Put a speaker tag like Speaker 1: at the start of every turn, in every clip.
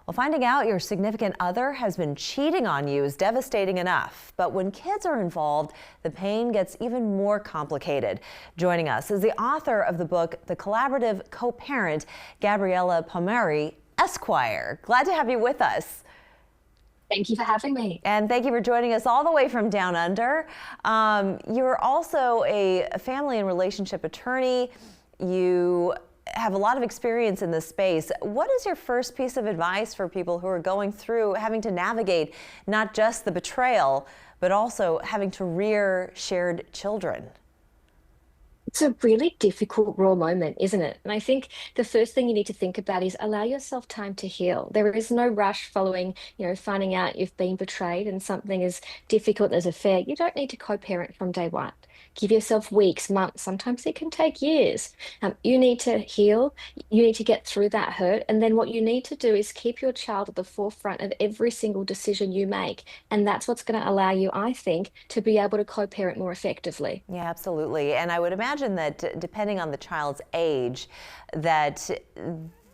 Speaker 1: Well, finding out your significant other has been cheating on you is devastating enough. But when kids are involved, the pain gets even more complicated. Joining us is the author of the book, The Collaborative Co-Parent, Gabriella Pomare, Esquire. Glad to have you with us.
Speaker 2: Thank you for having me.
Speaker 1: And thank you for joining us all the way from down under. You're also a family and relationship attorney. You have a lot of experience in this space. What is your first piece of advice for people who are going through having to navigate not just the betrayal, but also having to rear shared children?
Speaker 2: It's a really difficult raw moment, isn't it? And I think the first thing you need to think about is allow yourself time to heal. There is no rush following, finding out you've been betrayed and something as difficult as affair. You don't need to co-parent from day one. Give yourself weeks, months, sometimes it can take years. You need to heal, you need to get through that hurt. And then what you need to do is keep your child at the forefront of every single decision you make. And that's what's going to allow you, I think, to be able to co-parent more effectively.
Speaker 1: Yeah, absolutely. And I would imagine that depending on the child's age, that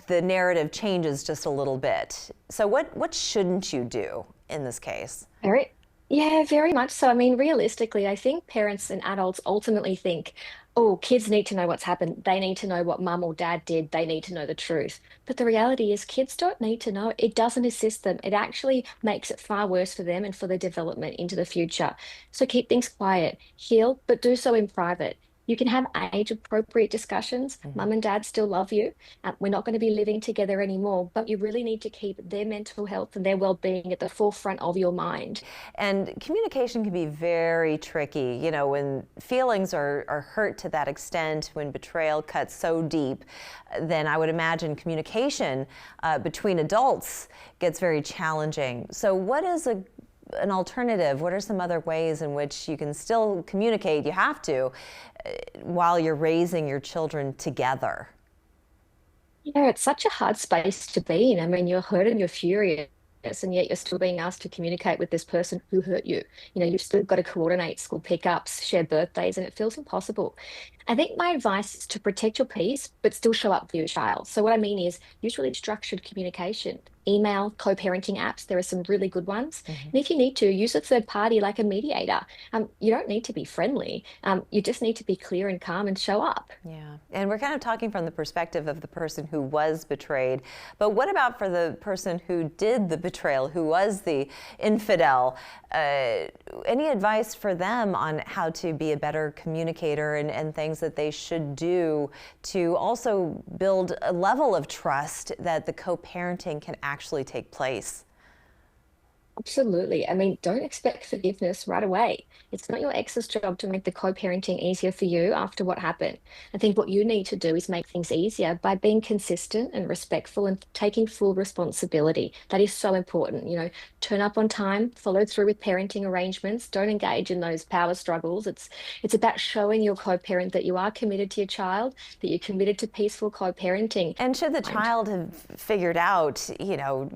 Speaker 1: the narrative changes just a little bit. So what shouldn't you do in this case?
Speaker 2: Yeah, very much so. I mean, realistically, I think parents and adults ultimately think, oh, kids need to know what's happened. They need to know what mum or dad did. They need to know the truth. But the reality is, kids don't need to know. It doesn't assist them. It actually makes it far worse for them and for their development into the future. So keep things quiet, heal, but do so in private. You can have age-appropriate discussions. Mum and dad still love you. We're not going to be living together anymore, but you really need to keep their mental health and their well-being at the forefront of your mind.
Speaker 1: And communication can be very tricky, when feelings are hurt to that extent, when betrayal cuts so deep, then I would imagine communication between adults gets very challenging. So what is an alternative? What are some other ways in which you can still communicate? You have to, while you're raising your children together.
Speaker 2: Yeah, it's such a hard space to be in. I mean, you're hurt and you're furious, and yet you're still being asked to communicate with this person who hurt you. You've still got to coordinate school pickups, share birthdays, and it feels impossible. I think my advice is to protect your peace, but still show up for your child. So what I mean is use really structured communication, email, co-parenting apps. There are some really good ones. And if you need to, use a third party like a mediator. You don't need to be friendly. You just need to be clear and calm and show up.
Speaker 1: Yeah, and we're kind of talking from the perspective of the person who was betrayed. But what about for the person who did the betrayal, who was the infidel? Any advice for them on how to be a better communicator and things that they should do to also build a level of trust that the co-parenting can actually take place?
Speaker 2: Absolutely. I mean, don't expect forgiveness right away. It's not your ex's job to make the co-parenting easier for you after what happened. I think what you need to do is make things easier by being consistent and respectful and taking full responsibility. That is so important. Turn up on time, follow through with parenting arrangements, don't engage in those power struggles. It's about showing your co-parent that you are committed to your child, that you're committed to peaceful co-parenting.
Speaker 1: And should the child have figured out,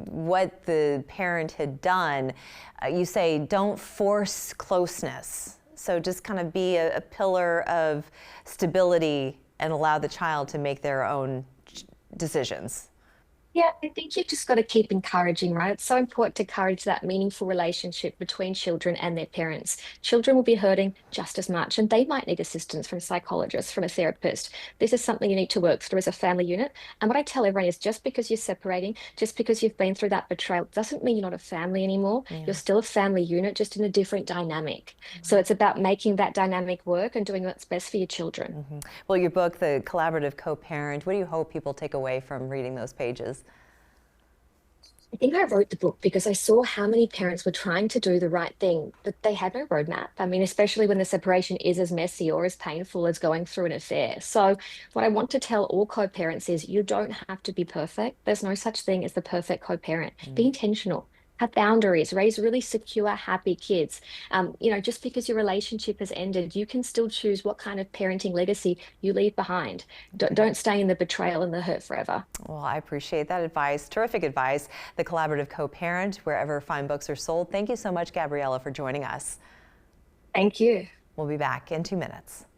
Speaker 1: what the parent had done, you say don't force closeness. So just kind of be a pillar of stability and allow the child to make their own decisions.
Speaker 2: Yeah, I think you've just got to keep encouraging, right? It's so important to encourage that meaningful relationship between children and their parents. Children will be hurting just as much, and they might need assistance from a psychologist, from a therapist. This is something you need to work through as a family unit. And what I tell everyone is just because you're separating, just because you've been through that betrayal, doesn't mean you're not a family anymore.
Speaker 1: Yeah.
Speaker 2: You're still a family unit, just in a different dynamic. So it's about making that dynamic work and doing what's best for your children.
Speaker 1: Well, your book, The Collaborative Co-Parent, what do you hope people take away from reading those pages?
Speaker 2: I think I wrote the book because I saw how many parents were trying to do the right thing, but they had no roadmap. I mean, especially when the separation is as messy or as painful as going through an affair. So what I want to tell all co-parents is you don't have to be perfect. There's no such thing as the perfect co-parent. Be intentional. Have boundaries, raise really secure, happy kids. Just because your relationship has ended, you can still choose what kind of parenting legacy you leave behind. Don't stay in the betrayal and the hurt forever.
Speaker 1: Well, I appreciate that advice. Terrific advice. The Collaborative Co-Parent, wherever fine books are sold. Thank you so much, Gabriella, for joining us.
Speaker 2: Thank you.
Speaker 1: We'll be back in 2 minutes.